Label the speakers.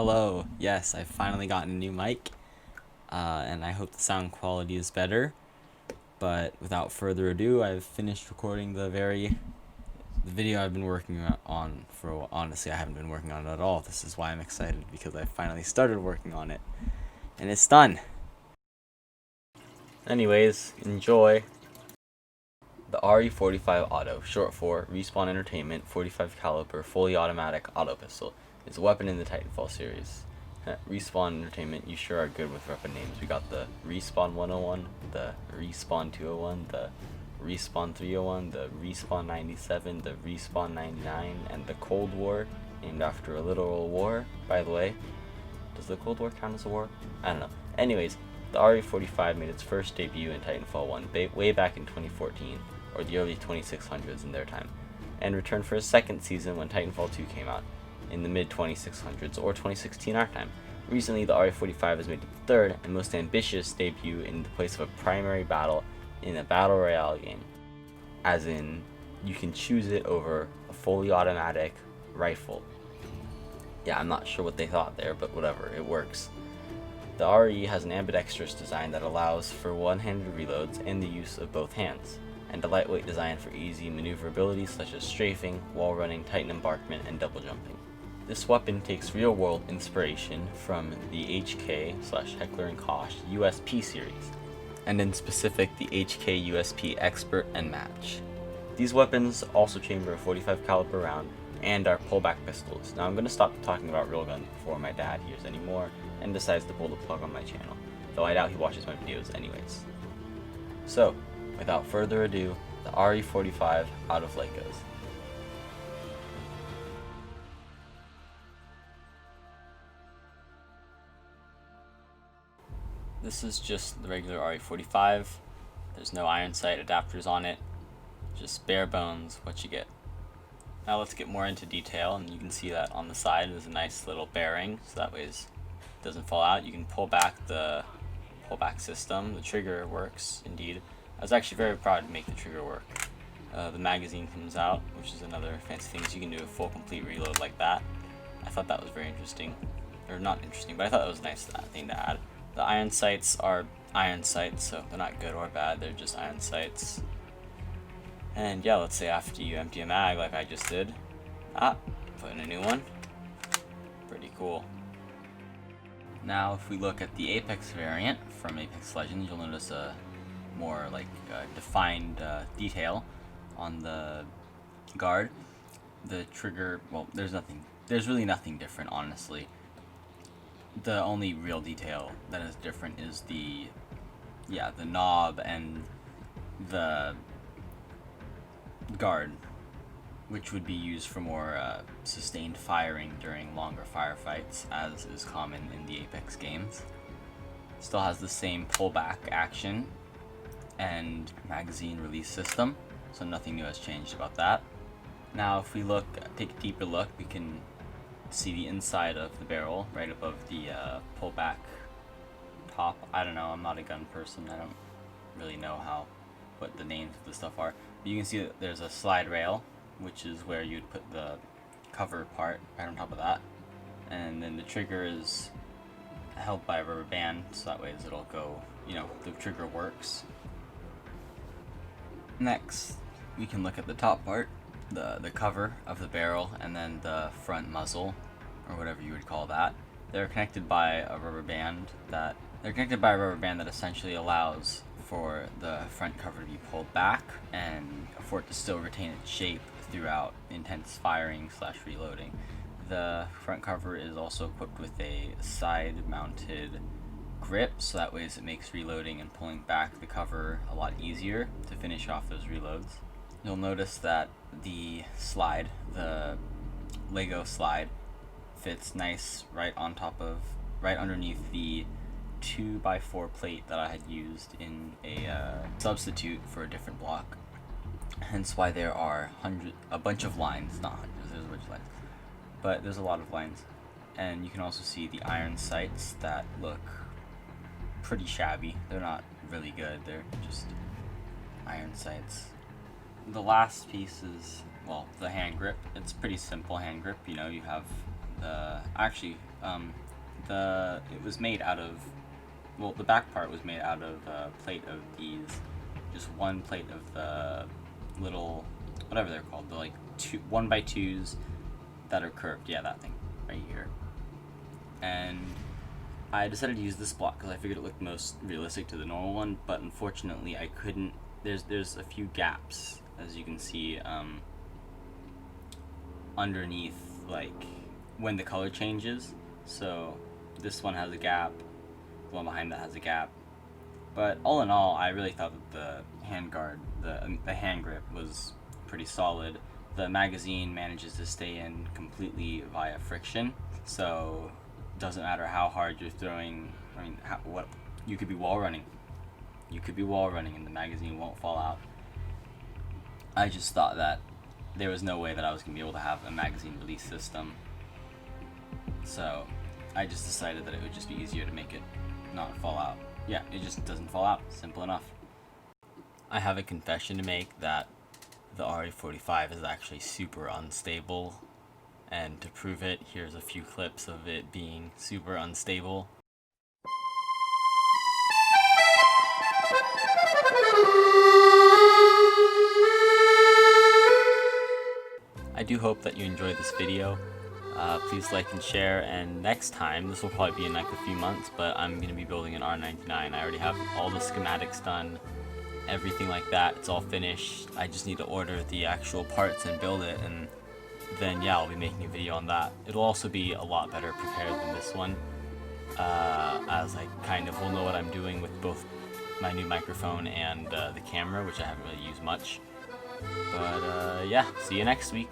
Speaker 1: Hello, yes, I've finally gotten a new mic, and I hope the sound quality is better. But without further ado, I've finished recording the video I've been working on for. Honestly, I haven't been working on it at all. This is why I'm excited, because I finally started working on it, and it's done. Anyways, enjoy. The RE-45 Auto, short for Respawn Entertainment 45 caliber fully automatic auto pistol, is a weapon in the Titanfall series. Respawn Entertainment, you sure are good with weapon names. We got the Respawn 101, the Respawn 201, the Respawn 301, the Respawn 97, the Respawn 99, and the Cold War, named after a literal war. By the way, does the Cold War count as a war? I don't know. Anyways, the RE-45 made its first debut in Titanfall 1 way back in 2014, or the early 2600s in their time, and returned for a second season when Titanfall 2 came out, in the mid-2600s or 2016 our time. Recently, the RE-45 has made its third and most ambitious debut in the place of a primary battle in a battle royale game. As in, you can choose it over a fully automatic rifle. Yeah, I'm not sure what they thought there, but whatever, it works. The RE has an ambidextrous design that allows for one-handed reloads and the use of both hands, and a lightweight design for easy maneuverability such as strafing, wall running, titan embarkment, and double jumping. This weapon takes real-world inspiration from the HK/Heckler & Koch USP series, and in specific the HK USP Expert and Match. These weapons also chamber a 45 caliber round and are pullback pistols. Now I'm going to stop talking about real guns before my dad hears any more and decides to pull the plug on my channel, though I doubt he watches my videos anyways. So, without further ado, the RE-45 out of Legos. This is just the regular RE-45. There's no iron sight adapters on it, just bare bones what you get. Now let's get more into detail, and you can see that on the side is a nice little bearing, so that way it doesn't fall out. You can pull back the pullback system. The trigger works indeed. I was actually very proud to make the trigger work. The magazine comes out, which is another fancy thing, so you can do a full complete reload like that. I thought that was very interesting. Or not interesting, but I thought that was a nice thing to add. The iron sights are iron sights, so they're not good or bad, they're just iron sights. And yeah, let's say after you empty a mag like I just did, put in a new one. Pretty cool. Now if we look at the Apex variant from Apex Legends, you'll notice a more defined detail on the guard. The trigger, well, there's really nothing different, honestly. The only real detail that is different is the knob and the guard, which would be used for more sustained firing during longer firefights, as is common in the Apex games. Still has the same pullback action and magazine release system, so nothing new has changed about that. Now if we take a deeper look, we can see the inside of the barrel right above the pullback top. I don't know, I'm not a gun person, I don't really know what the names of the stuff are. But you can see that there's a slide rail, which is where you'd put the cover part right on top of that. And then the trigger is held by a rubber band, so that way it'll go, the trigger works. Next, we can look at the top part, the cover of the barrel, and then the front muzzle, or whatever you would call that. They're connected by a rubber band that essentially allows for the front cover to be pulled back and for it to still retain its shape throughout intense firing / reloading. The front cover is also equipped with a side-mounted grip, so that way it makes reloading and pulling back the cover a lot easier to finish off those reloads. You'll notice that the slide, the Lego slide, fits nice right underneath the 2x4 plate that I had used in a substitute for a different block. Hence why there are a bunch of lines, not hundreds, there's a bunch of lines, but there's a lot of lines. And you can also see the iron sights that look pretty shabby. They're not really good, they're just iron sights. The last piece is, well, the hand grip. It's pretty simple hand grip. You have it was made out of, well, the back part was made out of a plate of these, just one plate of the little, whatever they're called, the like 1x2s that are curved. Yeah, that thing right here. And I decided to use this block because I figured it looked most realistic to the normal one, but unfortunately I couldn't. There's a few gaps, as you can see, underneath, like when the color changes. So this one has a gap, the one behind that has a gap. But all in all, I really thought that the handguard, the hand grip was pretty solid. The magazine manages to stay in completely via friction, so it doesn't matter how hard you're throwing. I mean, you could be wall running. You could be wall running and the magazine won't fall out. I just thought that there was no way that I was going to be able to have a magazine release system. So I just decided that it would just be easier to make it not fall out. Yeah, it just doesn't fall out. Simple enough. I have a confession to make that the RE-45 is actually super unstable. And to prove it, here's a few clips of it being super unstable. I do hope that you enjoyed this video. Please like and share, and next time, this will probably be in like a few months, but I'm going to be building an R99. I already have all the schematics done, everything like that. It's all finished. I just need to order the actual parts and build it, and then yeah, I'll be making a video on that. It'll also be a lot better prepared than this one, as I kind of will know what I'm doing with both my new microphone and the camera, which I haven't really used much. But yeah, see you next week.